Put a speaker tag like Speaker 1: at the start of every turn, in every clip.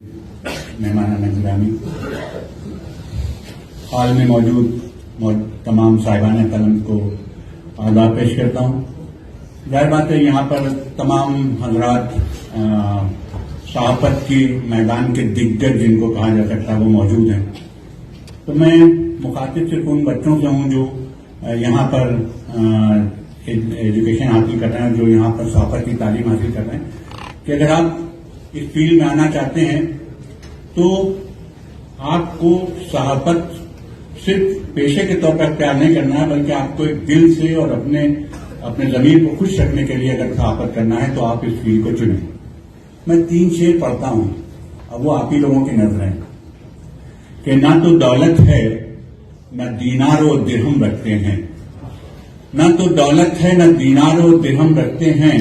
Speaker 1: مہمان گرامی، حال میں موجود تمام صاحبان قلم کو آداب پیش کرتا ہوں۔ ظاہر بات ہے یہاں پر تمام حضرات صحافت کی میدان کے دگگج جن کو کہا جا سکتا ہے وہ موجود ہیں، تو میں مخاطب صرف ان بچوں سے ہوں جو یہاں پر ایجوکیشن حاصل کر رہے ہیں، جو یہاں پر صحافت کی تعلیم حاصل کر رہے ہیں، کہ اگر آپ اس فیلڈ میں آنا چاہتے ہیں تو آپ کو صحافت صرف پیشے کے طور پر اختیار نہیں کرنا ہے، بلکہ آپ کو ایک دل سے اور اپنے ضمیر کو خوش رکھنے کے لیے اگر صحافت کرنا ہے تو آپ اس فیلڈ کو چنیں۔ میں 3 شعر پڑھتا ہوں، اب وہ آپ ہی لوگوں کی نظر ہیں کہ نہ تو دولت ہے نہ دینار و درہم رکھتے ہیں، نہ تو دولت ہے نہ دینار و درہم رکھتے ہیں،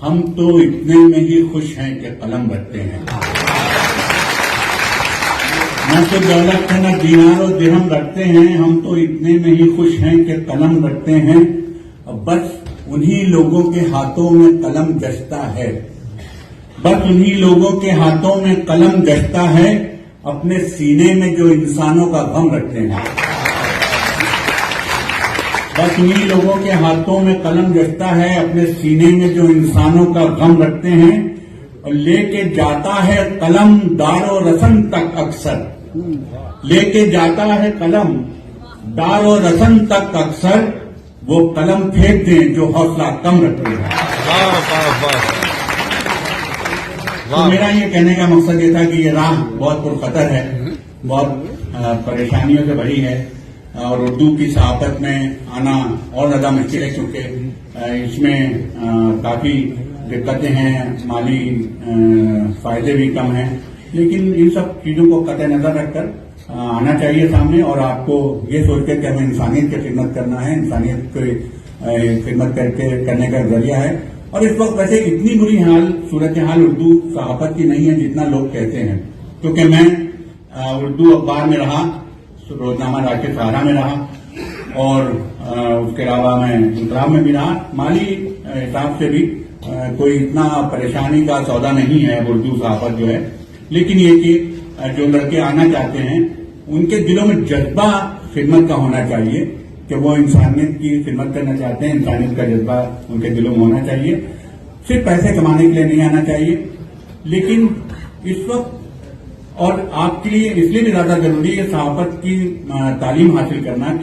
Speaker 1: ہم تو اتنے میں ہی خوش ہیں کہ قلم رکھتے ہیں۔ نہ تو دولت ہے نہ دینار و درہم رکھتے ہیں، ہم تو اتنے میں ہی خوش ہیں کہ قلم رکھتے ہیں، بس انہی لوگوں کے ہاتھوں میں قلم گشتا ہے، بس انہی لوگوں کے ہاتھوں میں قلم گشتا ہے، اپنے سینے میں جو انسانوں کا غم رکھتے ہیں۔ بس انہی لوگوں کے ہاتھوں میں قلم گشتا ہے، اپنے سینے میں جو انسانوں کا غم رکھتے ہیں، اور لے کے جاتا ہے قلم دار و رسن تک اکثر، لے کے جاتا ہے قلم دار و رسن تک اکثر، وہ قلم پھینک دیں جو حوصلہ کم رکھتے ہیں۔ تو میرا یہ کہنے کا مقصد یہ تھا کہ یہ راہ بہت پرخطر ہے، بہت پریشانیوں سے بھری ہے، اور اردو کی صحافت میں آنا اور زیادہ مشکل ہے کیونکہ اس میں کافی دقتیں ہیں، مالی فائدے بھی کم ہیں، لیکن ان سب چیزوں کو قطع نظر رکھ کر آنا چاہیے سامنے، اور آپ کو یہ سوچ کر کہ ہمیں انسانیت کی خدمت کرنا ہے، انسانیت کی خدمت کرنے کا ذریعہ ہے۔ اور اس وقت ویسے اتنی بری صورتحال اردو صحافت کی نہیں ہے جتنا لوگ کہتے ہیں، کیونکہ میں اردو اخبار میں رہا، روزنامہ راج کے سہارا میں رہا، اور اس کے علاوہ میں انقلاب میں بھی رہا۔ مالی حساب سے بھی کوئی اتنا پریشانی کا سودا نہیں ہے اردو صحافت جو ہے، لیکن یہ کہ جو لڑکے آنا چاہتے ہیں ان کے دلوں میں جذبہ خدمت کا ہونا چاہیے، کہ وہ انسانیت کی خدمت کرنا چاہتے ہیں، انسانیت کا جذبہ ان کے دلوں میں ہونا چاہیے، صرف پیسے کمانے کے لیے نہیں آنا چاہیے۔ لیکن اس وقت اور آپ کے لیے اس لیے بھی زیادہ ضروری ہے صحافت کی تعلیم حاصل کرنا کہ